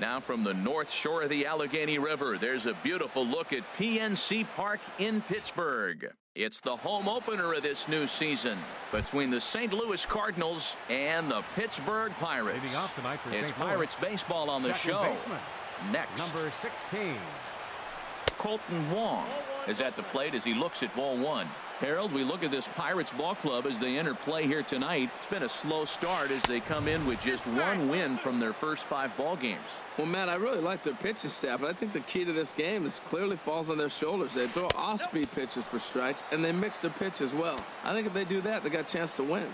Now from the north shore of the Allegheny River, there's a beautiful look at PNC Park in Pittsburgh. It's the home opener of this new season between the St. Louis Cardinals and the Pittsburgh Pirates. It's Pirates baseball on the show. Next, number 16. Colton Wong is at the plate as he looks at ball one. Harold, we look at this Pirates ball club as they enter play here tonight. It's been a slow start as they come in with just one win from their first 5 ball games. Well, Matt, I really like their pitching staff, but I think the key to this game is clearly falls on their shoulders. They throw off-speed pitches for strikes, and they mix their pitch as well. I think if they do that, they got a chance to win.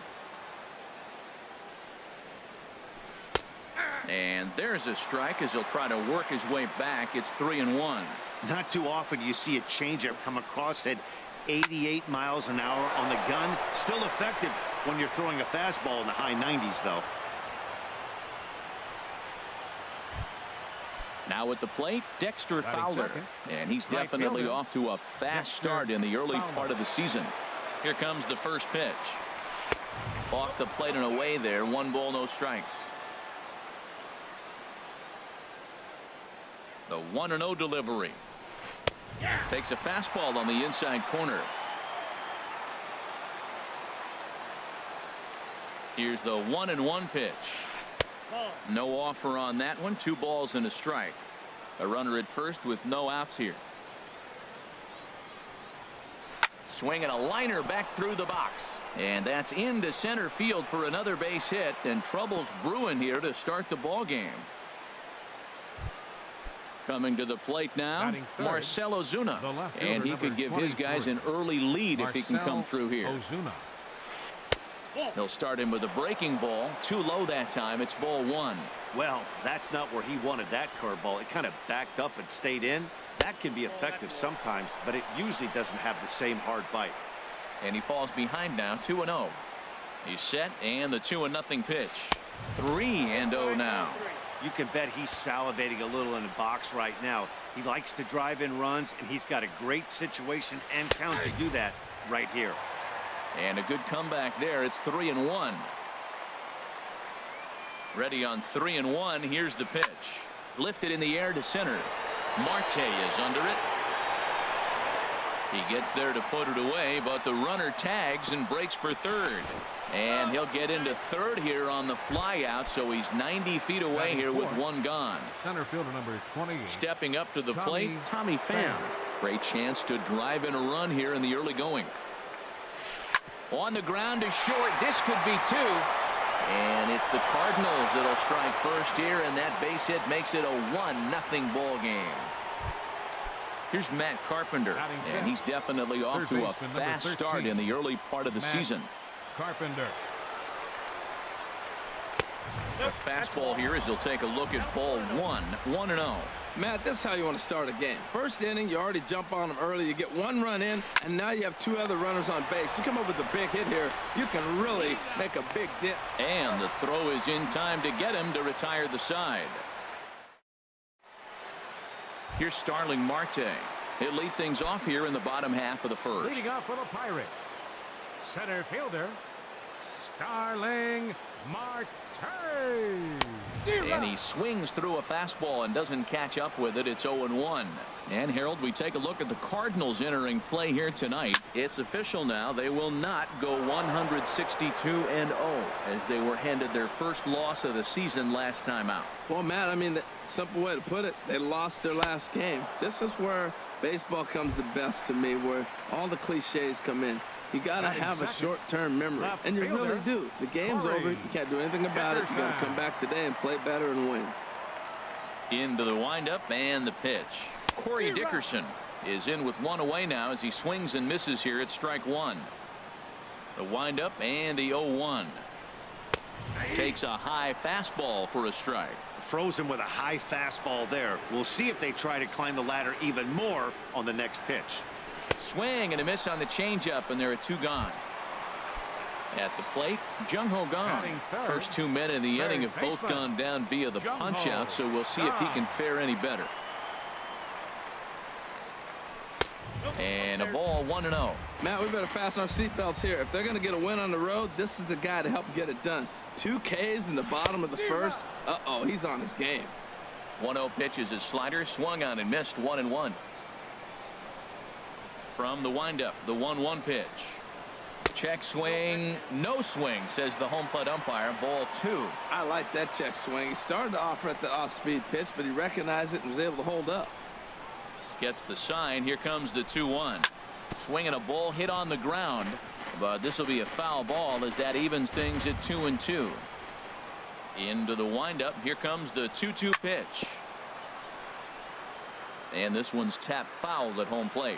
And there's a strike as he'll try to work his way back. It's 3-1. Not too often you see a changeup come across at 88 miles an hour on the gun. Still effective when you're throwing a fastball in the high 90s, though. Now at the plate, Dexter Fowler. And he's definitely off to a fast start in the early part of the season. Here comes the first pitch. Off the plate and away there. 1 ball, no strikes. The 1-0 delivery. Takes a fastball on the inside corner. Here's the 1-1 pitch. No offer on that one. 2 balls and a strike. A runner at first with no outs here. Swinging a liner back through the box. And that's into center field for another base hit. And trouble's brewing here to start the ball game. Coming to the plate now, Marcell Ozuna. And he could give his guys an early lead if he can come through here. He'll start him with a breaking ball. Too low that time. It's ball 1. Well, that's not where he wanted that curveball. It kind of backed up and stayed in. That can be effective sometimes, but it usually doesn't have the same hard bite. And he falls behind now, 2-0. He's set, and the 2-0 pitch. 3-0 now. You can bet he's salivating a little in the box right now. He likes to drive in runs, and he's got a great situation and count to do that right here. And a good comeback there. It's 3-1. Ready on 3-1. Here's the pitch. Lifted in the air to center. Marte is under it. He gets there to put it away, but the runner tags and breaks for third. And he'll get into third here on the fly out, so he's 90 feet away here with 1 gone. Center fielder number 20. Stepping up to the plate, Tommy Pham. Great chance to drive in a run here in the early going. On the ground to short. This could be 2. And it's the Cardinals that'll strike first here, and that base hit makes it a 1-0 ball game. Here's Matt Carpenter, and he's definitely off to a fast start in the early part of the season. Carpenter. A fastball here as he'll take a look at ball 1, 1-0. Matt, this is how you want to start a game. First inning, you already jump on them early. You get 1 run in, and now you have 2 other runners on base. You come up with a big hit here, you can really make a big dent. And the throw is in time to get him to retire the side. Here's Starling Marte. He'll lead things off here in the bottom half of the first. Leading off for the Pirates, center fielder, Starling Marte. And he swings through a fastball and doesn't catch up with it. It's 0-1. And Harold, we take a look at the Cardinals entering play here tonight. It's official now. They will not go 162-0 as they were handed their first loss of the season last time out. Well, Matt, I mean, the simple way to put it, they lost their last game. This is where baseball comes the best to me, where all the cliches come in. You got to have a short-term memory, and you really do. The game's over. You can't do anything about it. You got to come back today and play better and win. Into the windup and the pitch. Corey Dickerson is in with 1 away now as he swings and misses here at strike 1. The windup and the 0-1. Takes a high fastball for a strike. Frozen with a high fastball there. We'll see if they try to climb the ladder even more on the next pitch. Swing and a miss on the changeup, and there are 2 gone. At the plate, Jung Ho Kang. First 2 men in the inning have both gone down via the punch-out, so we'll see if he can fare any better. And a ball, 1-0. Matt, we better fasten our seatbelts here. If they're going to get a win on the road, this is the guy to help get it done. 2 Ks in the bottom of the first. Uh-oh, he's on his game. 1-0 pitch is a slider, swung on and missed. 1-1. From the windup, the 1-1 pitch. Check swing, no swing, says the home plate umpire. Ball 2. I like that check swing. He started to offer at the off-speed pitch, but he recognized it and was able to hold up. Gets the sign. Here comes the 2-1. Swinging a ball hit on the ground, but this will be a foul ball as that evens things at 2-2. Into the windup. Here comes the 2-2 pitch. And this one's tapped foul at home plate.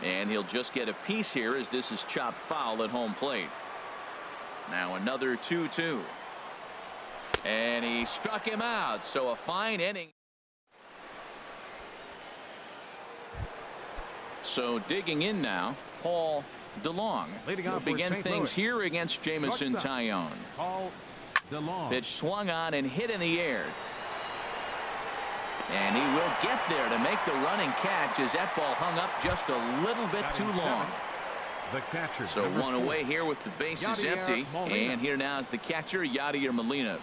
And he'll just get a piece here as this is chopped foul at home plate. Now another 2-2. And he struck him out. So a fine inning. So digging in now, Paul DeLong will begin things here against Jamison Tyone. Paul DeLong. Pitch swung on and hit in the air. And he will get there to make the running catch as that ball hung up just a little bit too long. The catcher. So one away here with the bases empty. And here now is the catcher, Yadier Molina.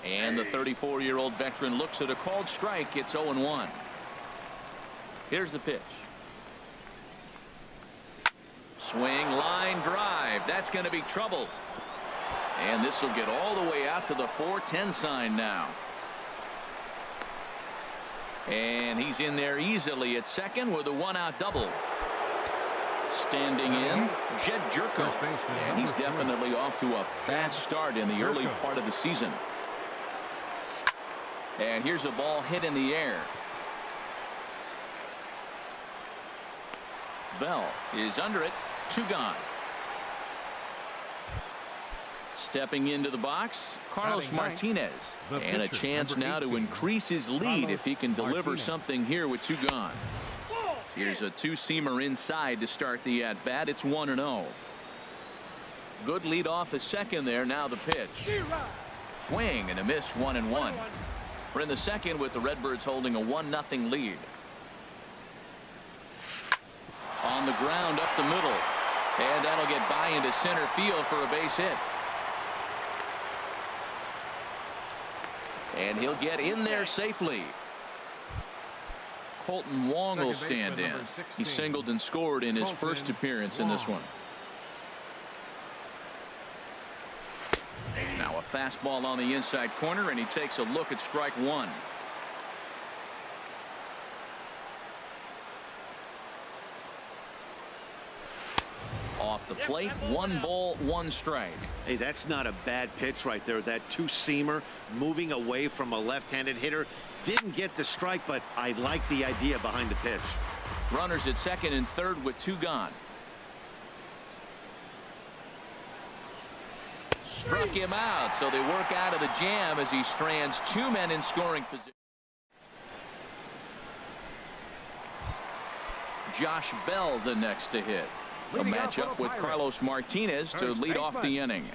And the 34-year-old veteran looks at a called strike. It's 0-1. Here's the pitch. Swing, line drive. That's going to be trouble. And this will get all the way out to the 4-10 sign now. And he's in there easily at second with a 1-out double. Standing in, Jed Jerko. And he's definitely off to a fast start in the early part of the season. And here's a ball hit in the air. Bell is under it. 2 gone. Stepping into the box, Carlos Martinez. And a chance now to increase his lead if he can deliver something here with 2 gone. Here's a 2-seamer inside to start the at-bat. It's 1-0. Good lead off a second there. Now the pitch. Swing and a miss. 1-1. We're in the second with the Redbirds holding a 1-0 lead. On the ground up the middle. And that'll get by into center field for a base hit. And he'll get in there safely. Colton Wong will stand in. He singled and scored in his first appearance in this one. Now a fastball on the inside corner, and he takes a look at strike 1. Off the plate, 1 ball, 1 strike. Hey, that's not a bad pitch right there. That 2-seamer moving away from a left-handed hitter. Didn't get the strike, but I like the idea behind the pitch. Runners at second and third with 2 gone. Struck him out, so they work out of the jam as he strands 2 men in scoring position. Josh Bell the next to hit. A matchup with Carlos Martinez to lead off the inning.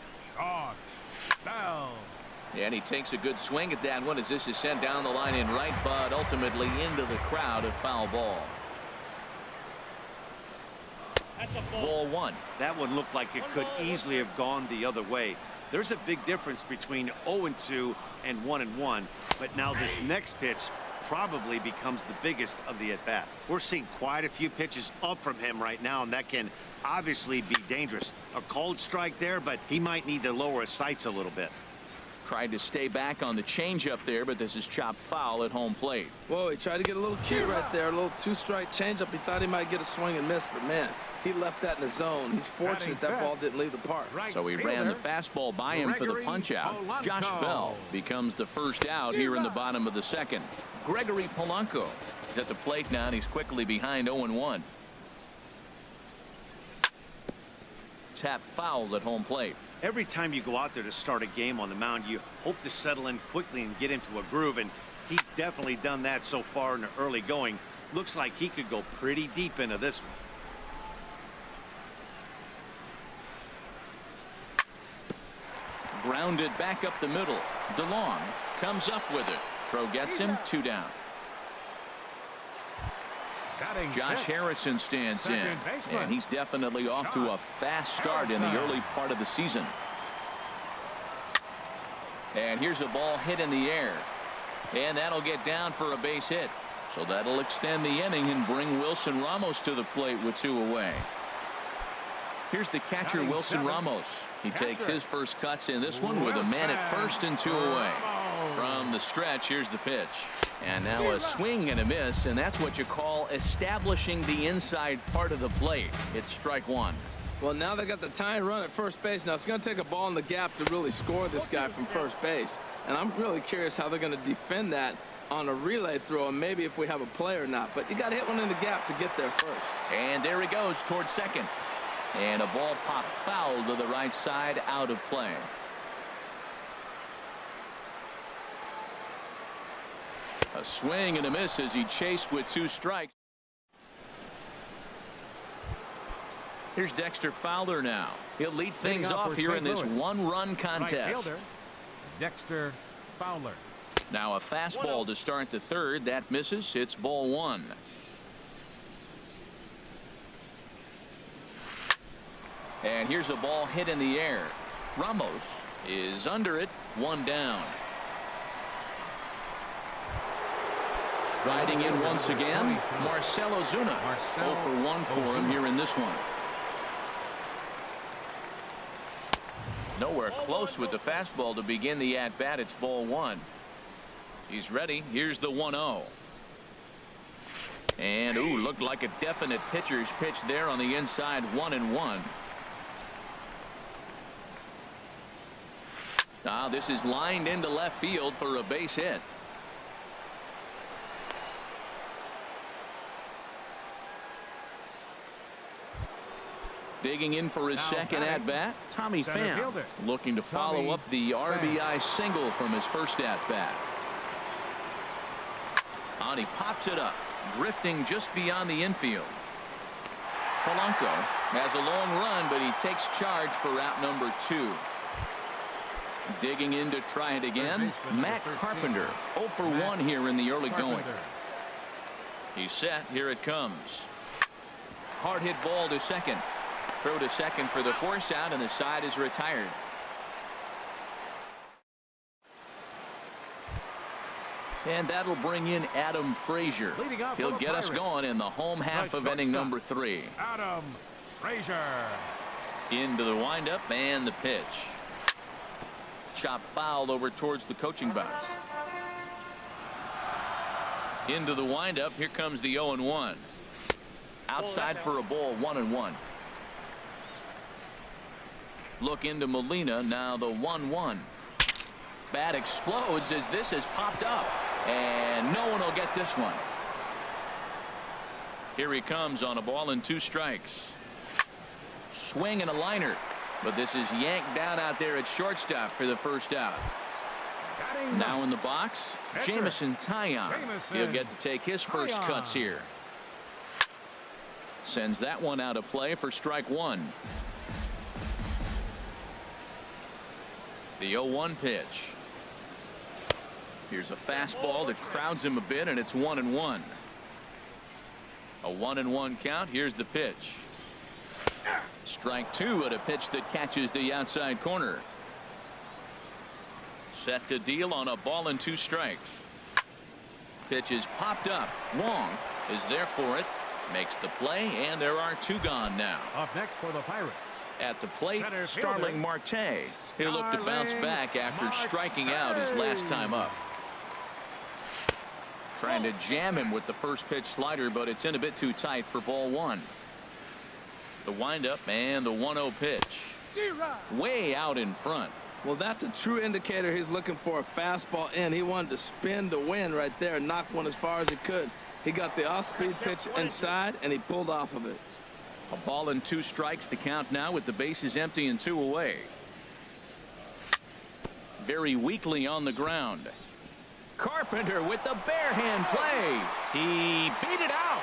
And he takes a good swing at that one as this is sent down the line in right, but ultimately into the crowd. A foul ball. That's a ball. Ball 1. That one looked like it could easily have gone the other way. There's a big difference between 0-2 and 1-1, but now this next pitch probably becomes the biggest of the at-bat. We're seeing quite a few pitches up from him right now, and that can obviously be dangerous. A cold strike there, but he might need to lower his sights a little bit. Tried to stay back on the changeup there, but this is chopped foul at home plate. Whoa, he tried to get a little cute right there. A little 2-strike changeup. He thought he might get a swing and miss, but man, he left that in the zone. He's fortunate that ball didn't leave the park. So he ran the fastball by him for the punch out. Josh Bell becomes the first out here in the bottom of the second. Gregory Polanco is at the plate now, and he's quickly behind 0-1. Tap foul at home plate. Every time you go out there to start a game on the mound, you hope to settle in quickly and get into a groove, and he's definitely done that so far in the early going. Looks like he could go pretty deep into this one. Grounded back up the middle. DeLong comes up with it. Throw gets him. 2 down. Josh Harrison stands in, and he's definitely off to a fast start in the early part of the season. And here's a ball hit in the air. And that'll get down for a base hit. So that'll extend the inning and bring Wilson Ramos to the plate with 2 away. Here's the catcher, Wilson Ramos. He takes his first cuts in this one with a man at first and 2 away. From the stretch, here's the pitch. And now a swing and a miss, and that's what you call establishing the inside part of the plate. It's strike 1. Well, now they got the tying run at first base. Now it's going to take a ball in the gap to really score this guy from first base. And I'm really curious how they're going to defend that on a relay throw, and maybe if we have a play or not. But you got to hit one in the gap to get there first. And there he goes towards second. And a ball popped foul to the right side, out of play. A swing and a miss as he chased with 2 strikes. Here's Dexter Fowler now. He'll lead things off here in this 1-run contest. Dexter Fowler. Now a fastball to start the 3rd. That misses. It's ball 1. And here's a ball hit in the air. Ramos is under it. 1 down. Riding in once again, Marcell Ozuna. 0 for 1 for him here in this one. Nowhere close with the fastball to begin the at-bat. It's ball 1. He's ready. Here's the 1-0. And ooh, looked like a definite pitcher's pitch there on the inside. 1-1. Now this is lined into left field for a base hit. Digging in for his second at-bat, Tommy Pham, looking to follow up the RBI single from his first at-bat. And he pops it up, drifting just beyond the infield. Polanco has a long run, but he takes charge for out number 2. Digging in to try it again, Matt Carpenter. 0 for 1 here in the early going. He's set. Here it comes. Hard hit ball to second. Throw to second for the force out, and the side is retired. And that'll bring in Adam Frazier. He'll get us going in the home half of inning number 3. Adam Frazier. Into the windup and the pitch. Chop foul over towards the coaching box. Into the windup. Here comes the 0-1. Outside for a ball. 1-1. Look into Molina. Now the 1-1. Bat explodes as this has popped up. And no one will get this one. Here he comes on a ball and 2 strikes. Swing and a liner. But this is yanked down out there at shortstop for the first out. Now in the box, Jameson Taillon. He'll get to take his first cuts here. Sends that one out of play for strike 1. The 0-1 pitch. Here's a fastball that crowds him a bit, and it's 1-1. A 1-1 count. Here's the pitch. Strike 2 at a pitch that catches the outside corner. Set to deal on a ball and 2 strikes. Pitch is popped up. Wong is there for it. Makes the play, and there are 2 gone now. Up next for the Pirates. At the plate, Starling Marte. He'll look to bounce back after striking out his last time up. Trying to jam him with the first pitch slider, but it's in a bit too tight for ball 1. The windup and the 1-0 pitch. Way out in front. Well, that's a true indicator he's looking for a fastball in. He wanted to spin to win right there, knock one as far as he could. He got the off-speed pitch inside, and he pulled off of it. A ball and 2 strikes the count now with the bases empty and 2 away. Very weakly on the ground. Carpenter with the bare hand play. He beat it out.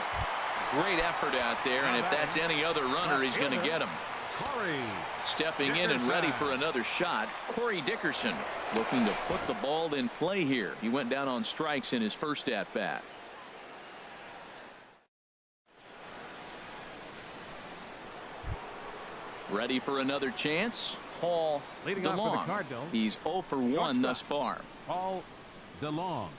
Great effort out there, and if that's any other runner, he's going to get him. Stepping in and ready for another shot, Corey Dickerson looking to put the ball in play here. He went down on strikes in his first at-bat. Ready for another chance. Paul Leading off for the DeLong. Cardinals, He's 0 for 1 thus far. Paul DeLong.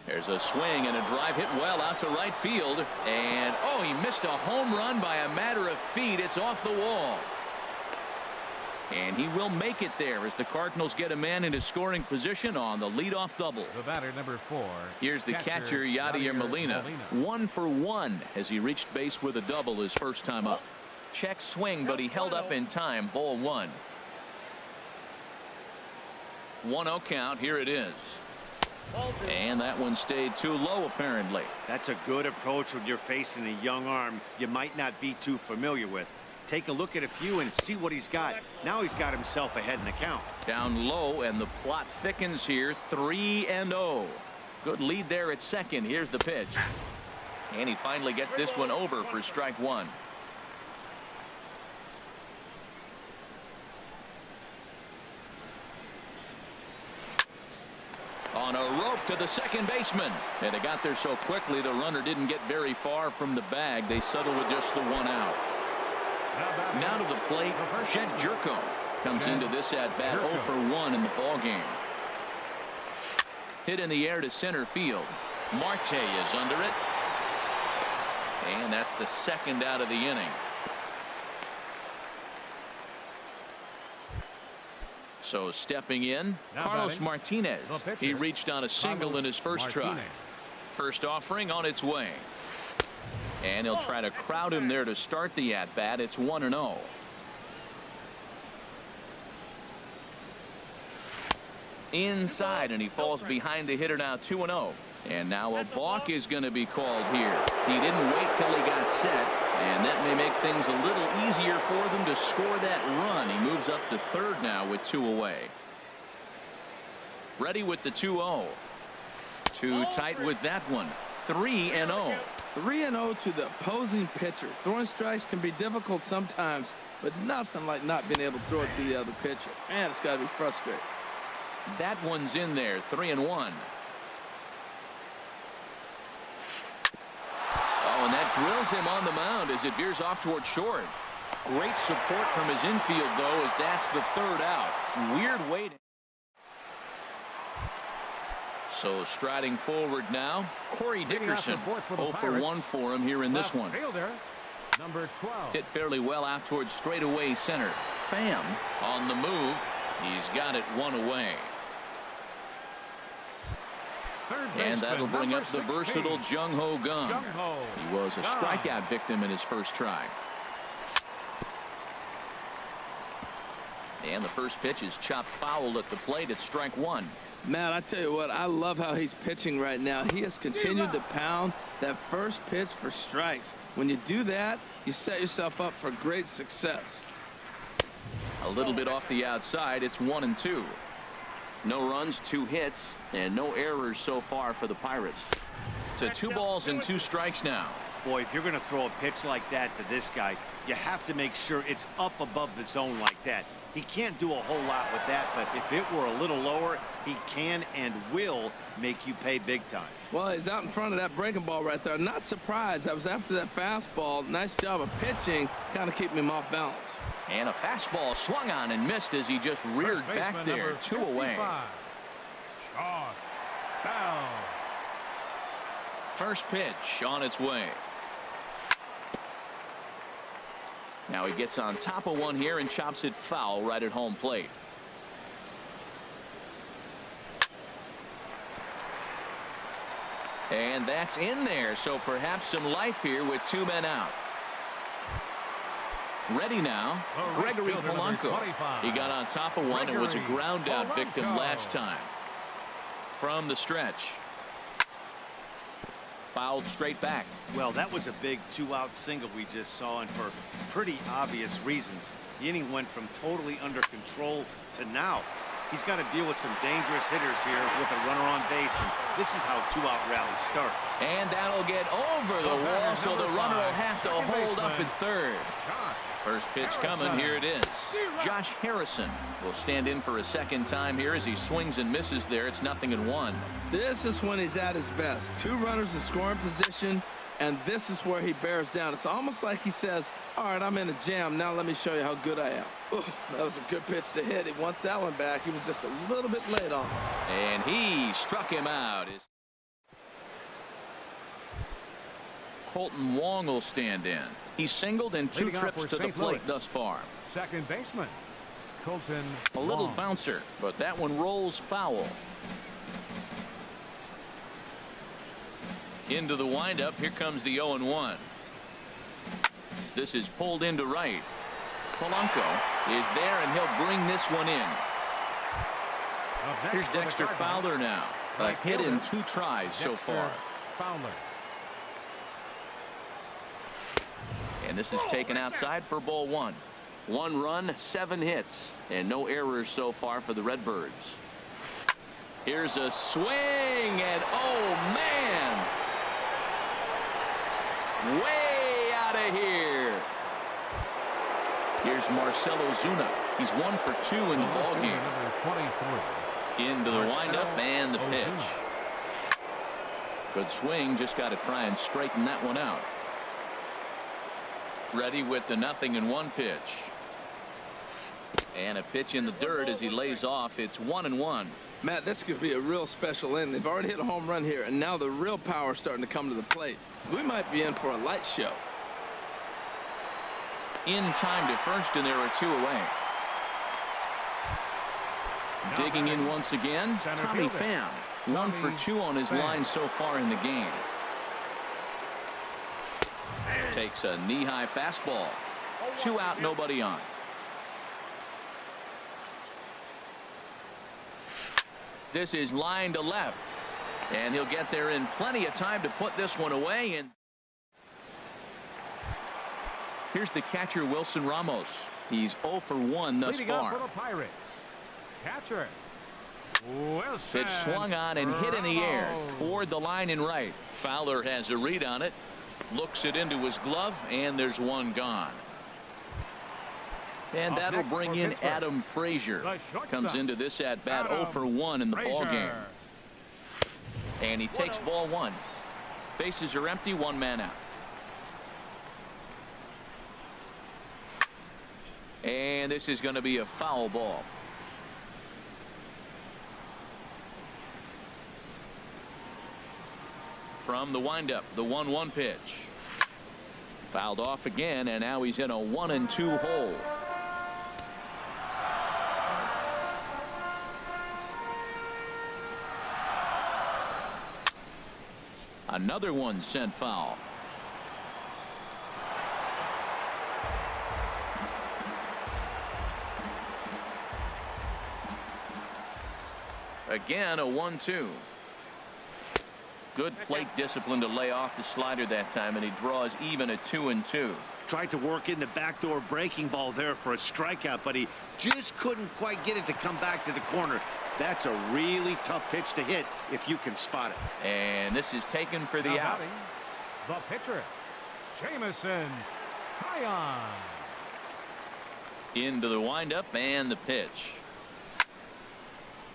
There's a swing and a drive hit well out to right field. And, oh, he missed a home run by a matter of feet. It's off the wall. And he will make it there as the Cardinals get a man into scoring position on the leadoff double. The batter, number 4. Here's the catcher, Yadier Molina. 1 for 1 as he reached base with a double his first time up. Check swing, but he held up in time. Ball 1. 1-0 count. Here it is. And that one stayed too low, apparently. That's a good approach when you're facing a young arm you might not be too familiar with. Take a look at a few and see what he's got. Now he's got himself ahead in the count. Down low, and the plot thickens here. 3-0. Good lead there at second. Here's the pitch. And he finally gets this one over for strike 1. On a rope to the second baseman. And it got there so quickly the runner didn't get very far from the bag. They settled with just the 1 out. Now to the plate, Jed Jerko comes into this at-bat 0 for 1 in the ballgame. Hit in the air to center field. Marte is under it. And that's the second out of the inning. So stepping in, Carlos Martinez. He reached on a single in his first try. First offering on its way. And he'll try to crowd him there to start the at-bat. It's 1-0. Inside, and he falls behind the hitter now. 2-0. And now a balk is going to be called here. He didn't wait till he got set, and that may make things a little easier for them to score that run. He moves up to third now with 2 away. Ready with the 2-0. Too tight with that one. 3-0. 3-0 to the opposing pitcher. Throwing strikes can be difficult sometimes, but nothing like not being able to throw it to the other pitcher. Man, it's got to be frustrating. That one's in there. 3-1. Oh, and that drills him on the mound as it veers off toward short. Great support from his infield, though, as that's the third out. Weird waiting. So striding forward now, Corey Dickerson. 0 for 1 for him here in this one. Fielder, number 12. Hit fairly well out towards straightaway center. Pham on the move. He's got it 1 away. And that'll bring up the versatile Jung Ho Gung. He was a strikeout victim in his first try. And the first pitch is chopped foul at the plate at strike 1. Matt, I tell you what, I love how he's pitching right now. He has continued to pound that first pitch for strikes. When you do that, you set yourself up for great success. A little bit off the outside. It's 1-2. No runs, 2 hits, and no errors so far for the Pirates. To 2 balls and 2 strikes now. Boy, if you're going to throw a pitch like that to this guy, you have to make sure it's up above the zone like that. He can't do a whole lot with that, but if it were a little lower, he can and will make you pay big time. Well, he's out in front of that breaking ball right there. Not surprised. I was after that fastball. Nice job of pitching, kind of keeping him off balance. And a fastball swung on and missed as he just reared back there. 2 away. Short. Foul. First pitch on its way. Now he gets on top of one here and chops it foul right at home plate. And that's in there, so perhaps some life here with 2 men out. Ready now, Gregory Polanco. He got on top of one and was a ground out victim last time. From the stretch. Fouled straight back. Well, that was a big 2-out single we just saw, and for pretty obvious reasons. The inning went from totally under control to now. He's got to deal with some dangerous hitters here with a runner on base, and this is how 2-out rallies start. And that'll get over the wall, so the runner will have to hold up at third. First pitch coming. Here it is. Josh Harrison will stand in for a second time here as he swings and misses there. It's 0-1. This is when he's at his best. 2 runners in scoring position. And this is where he bears down. It's almost like he says, all right, I'm in a jam. Now let me show you how good I am. Ooh, that was a good pitch to hit. He wants that one back. He was just a little bit late on it. And he struck him out. Colton Wong will stand in. He's singled in 2 trips to the plate thus far. Second baseman, Colton A little Wong. bouncer, but that one rolls foul. Into the windup. Here comes the 0-1. This is pulled into right. Polanco is there, and he'll bring this one in. Up next Here's for the Dexter Cardinals, Fowler now. A right hit in fielder, 2 tries so Dexter far. Fowler. And this is taken outside for ball 1. 1 run, 7 hits, and no errors so far for the Redbirds. Here's a swing, and oh man, way out of here. Here's Marcell Ozuna. He's 1 for 2 in the ball game. Number 23. Into the windup and the pitch. Ozuna. Good swing, just got to try and straighten that one out. Ready with the 0-1 pitch. And a pitch in the dirt as he lays off. It's 1-1. Matt, this could be a real special inning. They've already hit a home run here, and now the real power is starting to come to the plate. We might be in for a light show. In time to first, and there are 2 away. Digging in once again, Tommy Pham. 1 for 2 on his line so far in the game. Takes a knee-high fastball. 2 out, nobody on. This is line to left, and he'll get there in plenty of time to put this one away. And here's the catcher, Wilson Ramos. He's 0 for 1 thus Leading up far. for the Pirates, catcher Wilson. Pitch swung on and hit in the air Ramos. toward the line in right. Fowler has a read on it, looks it into his glove, and there's one gone. And Up that'll next bring for in Pittsburgh, Adam Frazier. the shortstop, Comes into this at bat 0 for 1 in the ball game. Frazier. And he takes ball 1. Bases are empty, 1 man out. And this is going to be a foul ball. From the windup, the 1-1 pitch. Fouled off again, and now he's in a 1-2 hole. Another one sent foul. Again, a 1-2. Good plate discipline to lay off the slider that time, and he draws even a 2-2. Tried to work in the backdoor breaking ball there for a strikeout, but he just couldn't quite get it to come back to the corner. That's a really tough pitch to hit if you can spot it. And this is taken for the Now out. batting, the pitcher, Jamison Tyon. Into the windup and the pitch.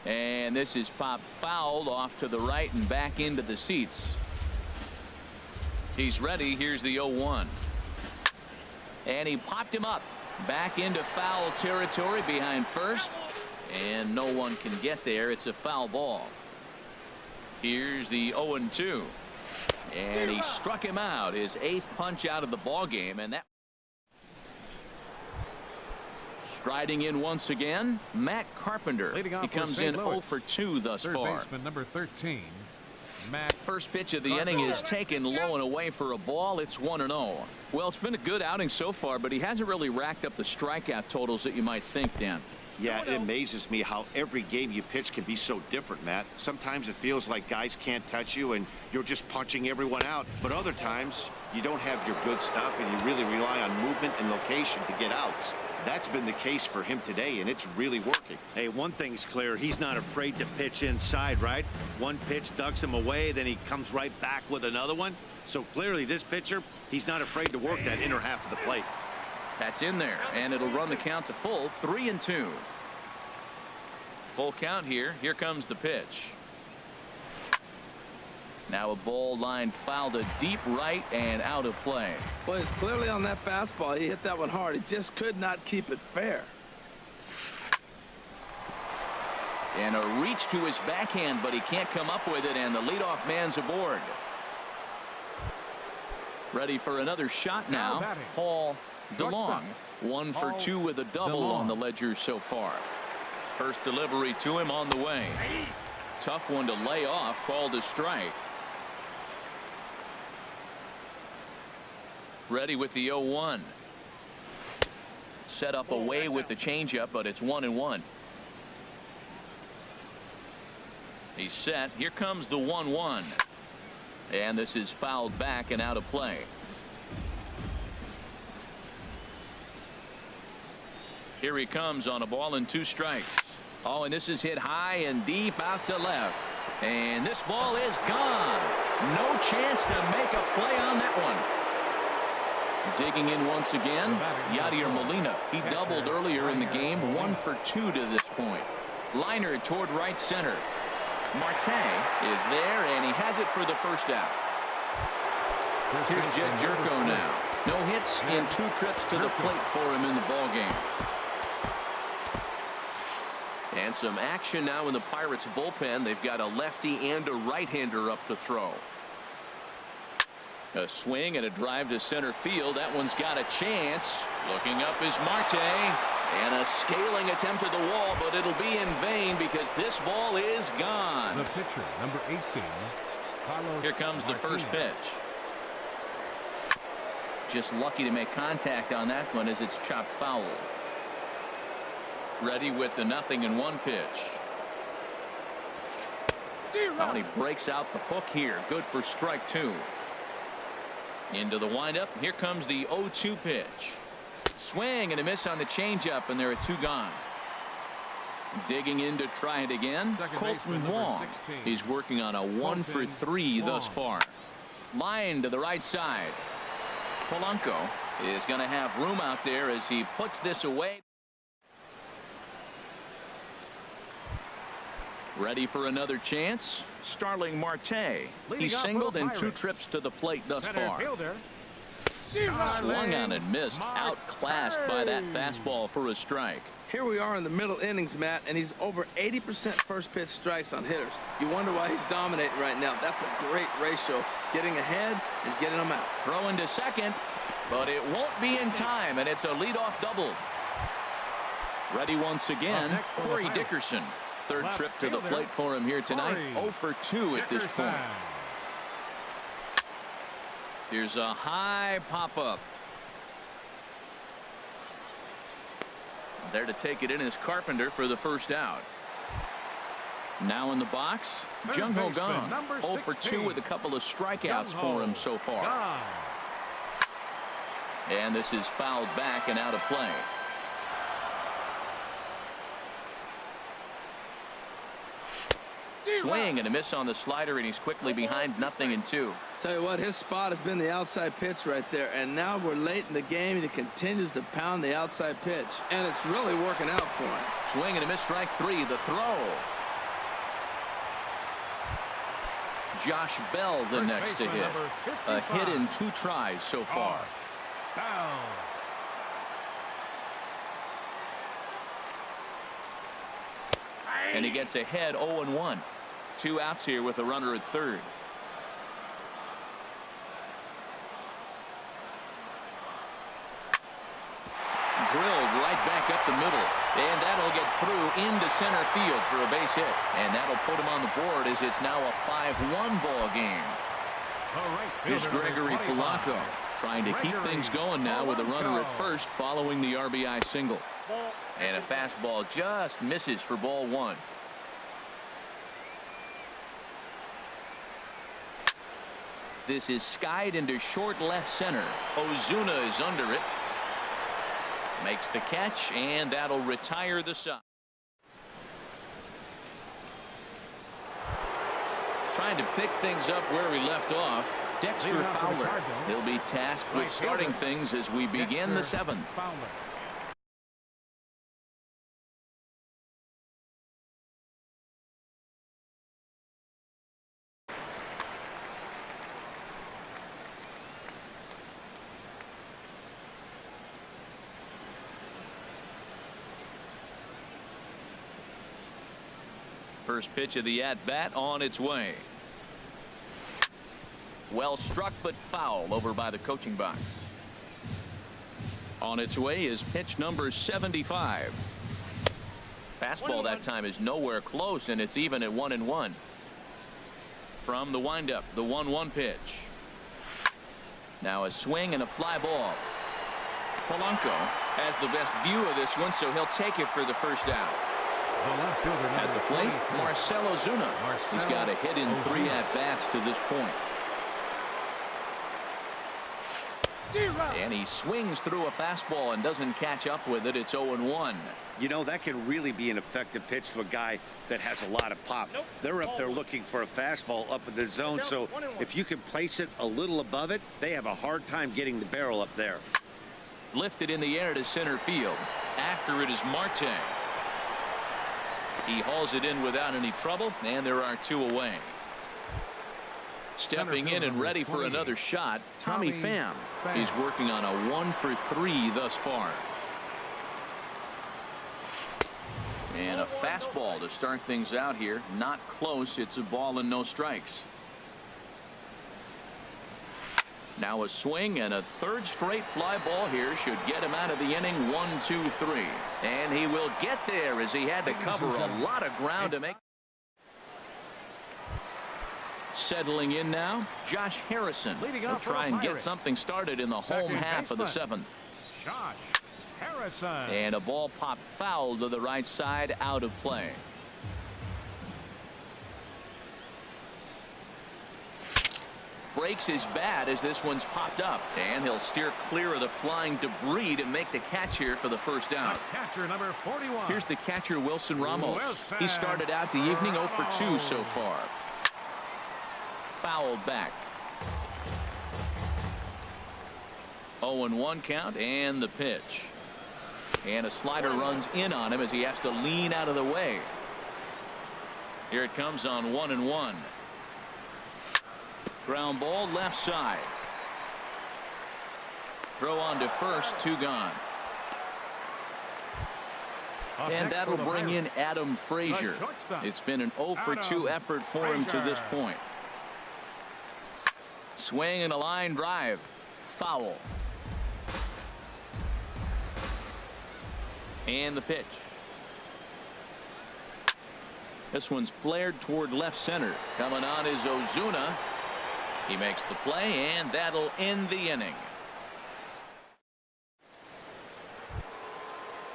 And this is popped fouled off to the right and back into the seats. He's ready. Here's the 0-1. And he popped him up back into foul territory behind first. And no one can get there. It's a foul ball. Here's the 0-2. And he struck him out. His 8th punch out of the ball game. And that striding in once again, Matt Carpenter. He comes in 0 for 2 thus Third far. baseman number 13, Matt. First pitch of the inning is taken low and away for a ball. It's 1-0. Well, it's been a good outing so far, but he hasn't really racked up the strikeout totals that you might think, Dan. Yeah, it amazes me how every game you pitch can be so different, Matt. Sometimes it feels like guys can't touch you and you're just punching everyone out. But other times you don't have your good stuff and you really rely on movement and location to get outs. That's been the case for him today, and it's really working. Hey, one thing's clear. He's not afraid to pitch inside, right? One pitch ducks him away, then he comes right back with another one. So clearly this pitcher, he's not afraid to work that inner half of the plate. That's in there, and it'll run the count to full. 3-2. Full count here. Here comes the pitch. Now a ball line fouled to deep right and out of play. Well, it's clearly on that fastball. He hit that one hard. He just could not keep it fair. And a reach to his backhand, but he can't come up with it, and the leadoff man's aboard. Ready for another shot now. Paul DeLong. 1 for 2 with a double on the ledger so far. First delivery to him on the way. Tough one to lay off, called a strike. Ready with the 0-1. Set up away with the changeup, but it's 1-1. He's set. Here comes the 1-1. And this is fouled back and out of play. Here he comes on a ball and 2 strikes. Oh, and this is hit high and deep out to left. And this ball is gone. No chance to make a play on that one. Digging in once again, Yadier Molina. He doubled earlier in the game. 1 for 2 to this point. Liner toward right center. Marte is there, and he has it for the first out. Here's Jed Jerko now. No hits in 2 trips to the plate for him in the ballgame. And some action now in the Pirates bullpen. They've got a lefty and a right-hander up to throw. A swing and a drive to center field. That one's got a chance. Looking up is Marte. And a scaling attempt at the wall, but it'll be in vain because this ball is gone. The pitcher, number 18. Carlos Here comes the first pitch. Just lucky to make contact on that one as it's chopped foul. Ready with the 0-1 pitch. Oh, and he breaks out the hook here. Good for strike 2. Into the windup. Here comes the 0-2 pitch. Swing and a miss on the changeup, and there are 2 gone. Digging in to try it again. Colton Wong. He's working on a 1 for 3 thus far. Line to the right side. Polanco is going to have room out there as he puts this away. Ready for another chance. Starling Marte. He's singled in 2 trips to the plate thus far. Swung on and missed. Outclassed by that fastball for a strike. Here we are in the middle innings, Matt, and he's over 80% first pitch strikes on hitters. You wonder why he's dominating right now. That's a great ratio. Getting ahead and getting them out. Throwing to second, but it won't be in time, and it's a leadoff double. Ready once again, Corey Dickerson. 3rd trip to the plate for him here tonight. 0 for 2 at this point. Here's a high pop-up. There to take it in is Carpenter for the first out. Now in the box, Jung Ho Kang. 0 for 2 with a couple of strikeouts for him so far. And this is fouled back and out of play. Swing and a miss on the slider, and he's quickly behind 0-2. Tell you what, his spot has been the outside pitch right there, and now we're late in the game and he continues to pound the outside pitch, and it's really working out for him. Swing and a miss, strike 3. The throw. Josh Bell the next to hit. A hit in 2 tries so far. And he gets ahead 0-1. 2 outs here with a runner at 3rd. Drilled right back up the middle, and that'll get through into center field for a base hit, and that'll put him on the board as it's now a 5-1 ball game. Here's Gregory Polanco trying to keep things going now with a runner at first following the RBI single. And a fastball just misses for ball 1. This is skied into short left center. Ozuna is under it. Makes the catch, and that'll retire the side. Trying to pick things up where he left off. Dexter Fowler. He'll be tasked with starting things as we begin the 7th. First pitch of the at-bat on its way. Well struck, but foul over by the coaching box. On its way is pitch number 75. Fastball that time is nowhere close, and it's even at 1-1. From the windup, the 1-1 pitch. Now a swing and a fly ball. Polanco has the best view of this one, so he'll take it for the first out. At the plate, Marcell Ozuna. He's got a hit in 3 at-bats to this point. And he swings through a fastball and doesn't catch up with it. It's 0-1. You know, that can really be an effective pitch to a guy that has a lot of pop. They're up there looking for a fastball up in the zone, so if you can place it a little above it, they have a hard time getting the barrel up there. Lifted in the air to center field. After it is Marte. He hauls it in without any trouble, and there are 2 away. Stepping in and ready for another shot, Tommy Pham is working on a 1 for 3 thus far. And a fastball to start things out here. Not close. It's a ball and no strikes. Now a swing and a 3rd straight fly ball here should get him out of the inning. 1-2-3. And he will get there as he had to cover a lot of ground to make. Settling in now, Josh Harrison will try and get something started in the home half of the 7th. Josh Harrison. And a ball popped foul to the right side, out of play. Breaks his bat as this one's popped up, and he'll steer clear of the flying debris to make the catch here for the first out. Catcher number 41. Here's the catcher, Wilson Ramos. He started out the evening 0 for 2 so far. Fouled back. 0-1 count, and the pitch. And a slider runs in on him as he has to lean out of the way. Here it comes on 1-1. Ground ball left side. Throw on to first, 2 gone. And that'll bring in Adam Frazier. It's been an 0 for 2 effort for him to this point. Swing and a line drive. Foul. And the pitch. This one's flared toward left center. Coming on is Ozuna. He makes the play, and that'll end the inning.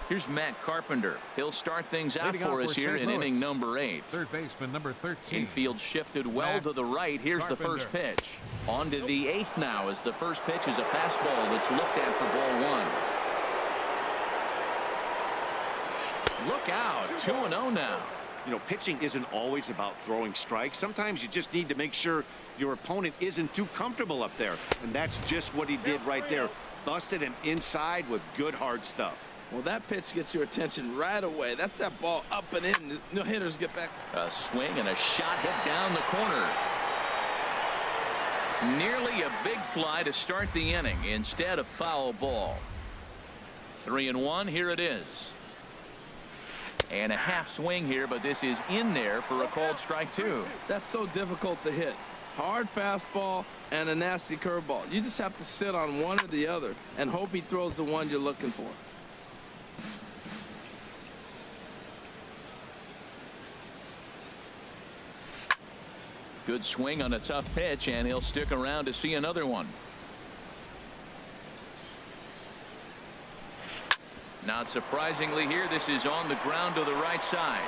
Here's Matt Carpenter. He'll start things out for us here in inning number 8. Third baseman number 13. Infield shifted well to the right. Here's the first pitch. On to the 8th now, as the first pitch is a fastball that's looked at for ball 1. Look out. 2-0 now. You know, pitching isn't always about throwing strikes. Sometimes you just need to make sure your opponent isn't too comfortable up there. And that's just what he did right there. Busted him inside with good hard stuff. Well, that pitch gets your attention right away. That's that ball up and in. No hitters get back. A swing and a shot hit down the corner. Nearly a big fly to start the inning. Instead, a foul ball. 3-1. Here it is. And a half swing here, but this is in there for a called strike 2. That's so difficult to hit. Hard fastball and a nasty curveball. You just have to sit on one or the other and hope he throws the one you're looking for. Good swing on a tough pitch, and he'll stick around to see another one. Not surprisingly here, this is on the ground to the right side.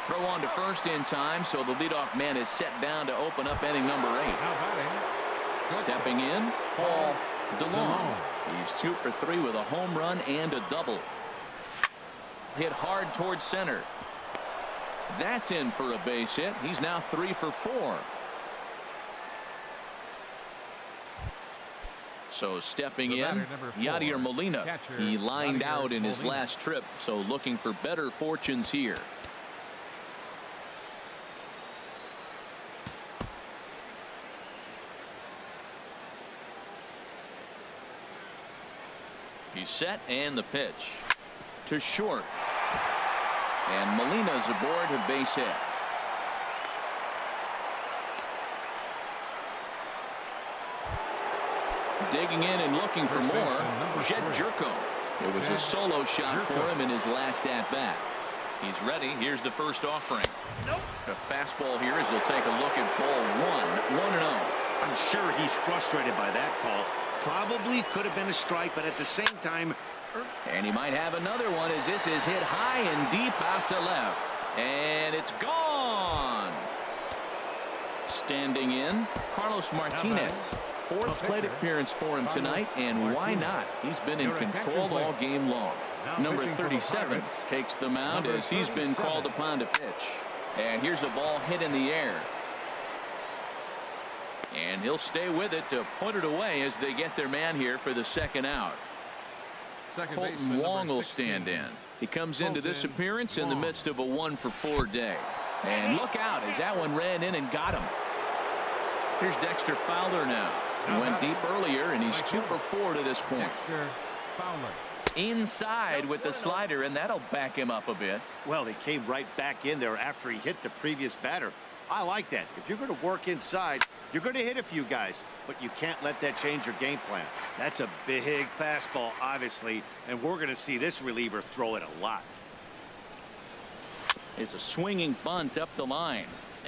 Throw on to first in time, so the leadoff man is set down to open up inning number 8. Stepping in, Paul DeLong. He's 2 for 3 with a home run and a double. Hit hard towards center. That's in for a base hit. He's now 3 for 4. So stepping in, Yadier Molina. He lined out in his last trip, so looking for better fortunes here. He's set, and the pitch to short. And Molina's aboard a base hit. Digging in and looking for First more, baseman, number Jet 3. Jerko. It was a solo shot for him in his last at-bat. He's ready. Here's the first offering. The fastball here as he'll take a look at ball 1. 1-0. I'm sure he's frustrated by that call. Probably could have been a strike, but at the same time. And he might have another one as this is hit high and deep out to left. And it's gone. Standing in, Carlos Martinez. Fourth plate appearance for him tonight, and why not? He's been in control all game long. Number 37 takes the mound as he's been called upon to pitch. And here's a ball hit in the air. And he'll stay with it to put it away as they get their man here for the second out. Colton Wong will stand in. He comes into this appearance in the midst of a 1-for-4 day. And look out as that one ran in and got him. Here's Dexter Fowler now. He went deep earlier, and he's 2-for-4 to this point. Inside with the slider, and that'll back him up a bit. Well, he came right back in there after he hit the previous batter. I like that. If you're going to work inside, you're going to hit a few guys, but you can't let that change your game plan. That's a big fastball, obviously, and we're going to see this reliever throw it a lot. It's a swinging bunt up the line.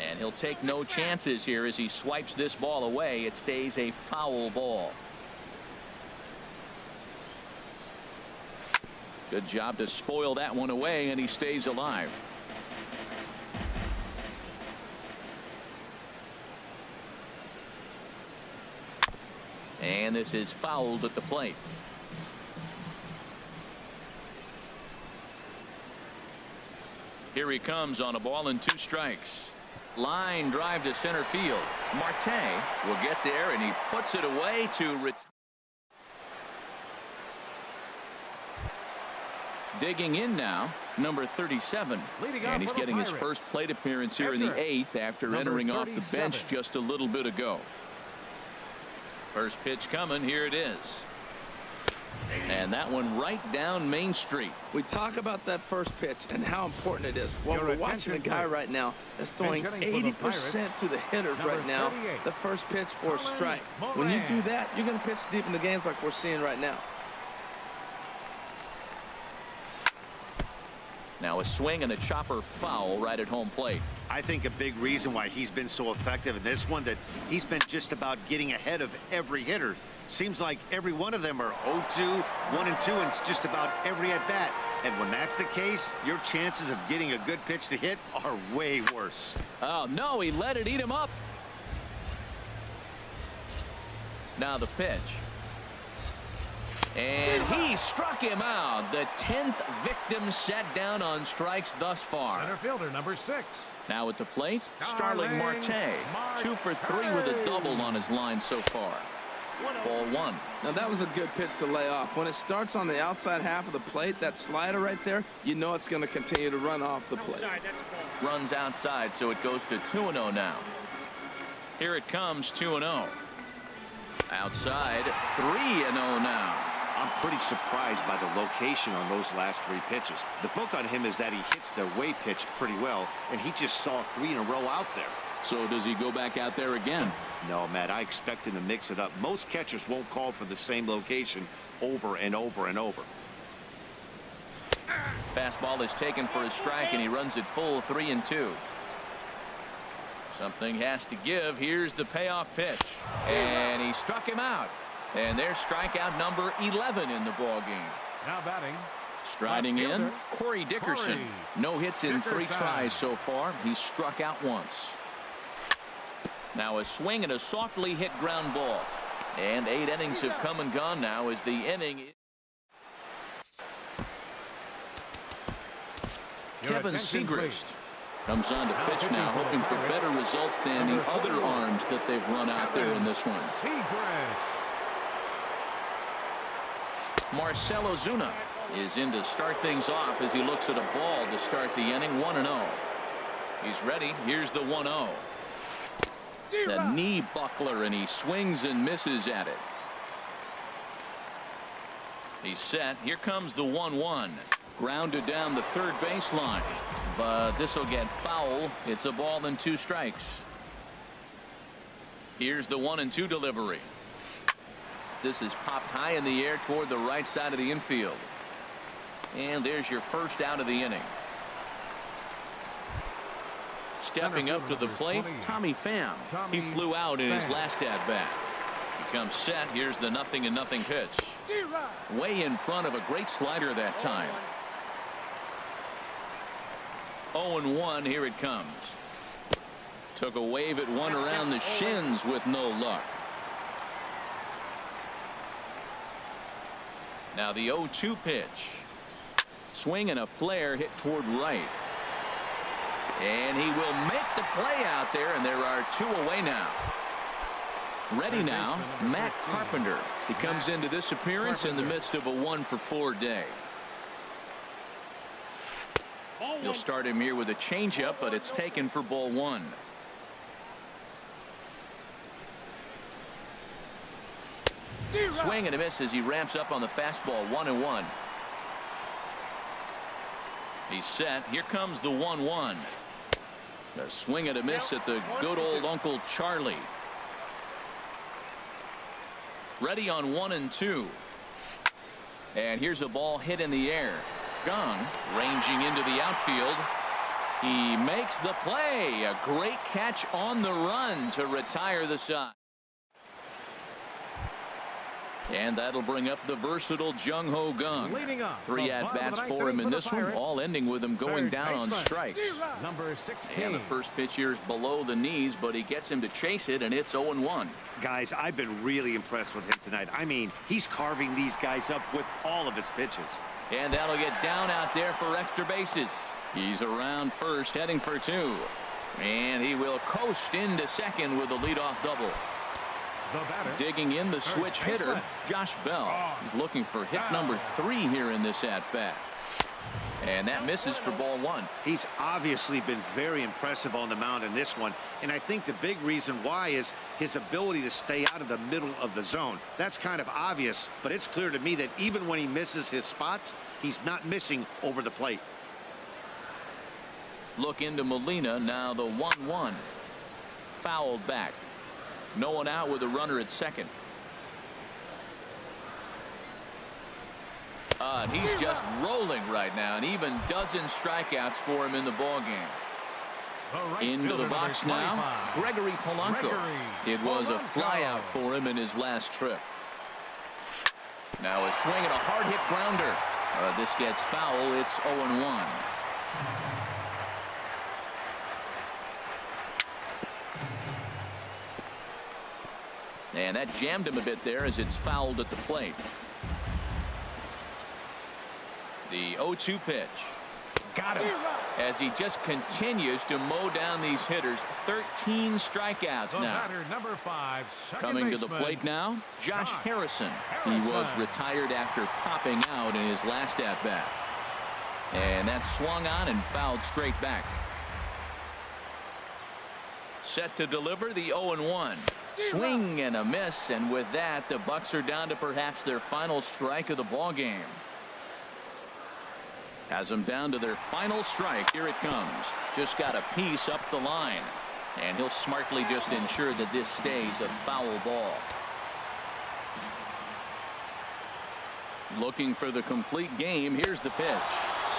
And he'll take no chances here as he swipes this ball away. It stays a foul ball. Good job to spoil that one away, and he stays alive. And this is fouled at the plate. Here he comes on a ball and 2 strikes. Line drive to center field. Marte will get there, and he puts it away to retire. Digging in now, number 37. And he's getting his first plate appearance here in the 8th after entering off the bench just a little bit ago. First pitch coming. Here it is. And that one right down Main Street. We talk about that first pitch and how important it is. Well, we're watching a guy right now that's throwing 80% to the hitters right now. The first pitch for a strike. When you do that, you're going to pitch deep in the games like we're seeing right now. Now a swing and a chopper foul right at home plate. I think a big reason why he's been so effective in this one, that he's been just about getting ahead of every hitter. Seems like every one of them are 0-2, 1-2, and it's just about every at-bat. And when that's the case, your chances of getting a good pitch to hit are way worse. Oh, no, he let it eat him up. Now the pitch. And he struck him out. The 10th victim set down on strikes thus far. Center fielder, number 6. Now at the plate, Starling Marte. 2 for 3 with a double on his line so far. Ball 1. Now that was a good pitch to lay off. When it starts on the outside half of the plate, that slider right there, you know it's going to continue to run off the plate. Runs outside, so it goes to 2-0 now. Here it comes, 2-0. Outside, 3-0 now. I'm pretty surprised by the location on those last 3 pitches. The book on him is that he hits the way pitch pretty well, and he just saw 3 in a row out there. So does he go back out there again? No, Matt, I expect him to mix it up. Most catchers won't call for the same location over and over and over. Fastball is taken for a strike, and he runs it full 3-2. Something has to give. Here's the payoff pitch, and he struck him out. And there's strikeout number 11 in the ball game. Now batting. Striding in, Corey Dickerson. No hits in 3 tries so far. He's struck out once. Now a swing and a softly hit ground ball. And 8 innings have come and gone now as the inning. Kevin Segrist comes on to pitch now, hoping for better results than the other arms that they've run out there in this one. Marcell Ozuna is in to start things off as he looks at a ball to start the inning. 1-0. He's ready. Here's the 1-0. The knee buckler, and he swings and misses at it. He's set. Here comes the 1-1. Grounded down the third baseline, but this will get foul. It's a ball and 2 strikes. Here's the 1-2 delivery. this is popped high in the air toward the right side of the infield. And there's your first out of the inning. Stepping up to the plate, Tommy Pham. He flew out in his last at-bat. He comes set. Here's the 0-0 pitch. Way in front of a great slider that time. 0-1. Here it comes. Took a wave at one around the shins with no luck. Now the 0-2 pitch. Swing and a flare hit toward right. And he will make the play out there, and there are two away now. Ready now, Matt Carpenter. He comes into this appearance in the midst of a 1-for-4 day. You'll start him here with a changeup, but it's taken for ball one. Swing and a miss as he ramps up on the fastball. 1-1. He's set. Here comes the 1-1. A swing and a miss at the good old Uncle Charlie. Ready on 1-2. And here's a ball hit in the air. Gone, ranging into the outfield. He makes the play. A great catch on the run to retire the side. And that'll bring up the versatile Jung Ho Gung. 3 at-bats for him in this one, all ending with him going down on strikes. Number 16. And the first pitch here is below the knees, but he gets him to chase it, and it's 0-1. Guys, I've been really impressed with him tonight. I mean, he's carving these guys up with all of his pitches. And that'll get down out there for extra bases. He's around first, heading for 2. And he will coast into second with a leadoff double. Digging in the switch hitter, Josh Bell. He's looking for hit number 3 here in this at-bat. And that misses for ball 1. He's obviously been very impressive on the mound in this one. And I think the big reason why is his ability to stay out of the middle of the zone. That's kind of obvious, but it's clear to me that even when he misses his spots, he's not missing over the plate. Look into Molina. Now the 1-1. Fouled back. No one out with a runner at second. And he's just rolling right now, and even dozen strikeouts for him in the ballgame. Into the box now, Gregory Polanco. It was a flyout for him in his last trip. Now a swing and a hard hit grounder. This gets foul. It's 0-1. And that jammed him a bit there as it's fouled at the plate. The 0-2 pitch. Got him. As he just continues to mow down these hitters. 13 strikeouts now. Number 5, coming to the plate now, Josh Harrison. He was retired after popping out in his last at-bat. And that swung on and fouled straight back. Set to deliver the 0-1. Swing and a miss, and with that, the Bucks are down to perhaps their final strike of the ball game. Has them down to their final strike. Here it comes. Just got a piece up the line, and he'll smartly just ensure that this stays a foul ball. Looking for the complete game. Here's the pitch.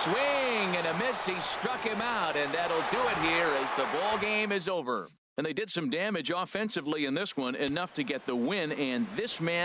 Swing and a miss. He struck him out, and that'll do it here as the ball game is over. And they did some damage offensively in this one, enough to get the win, and this man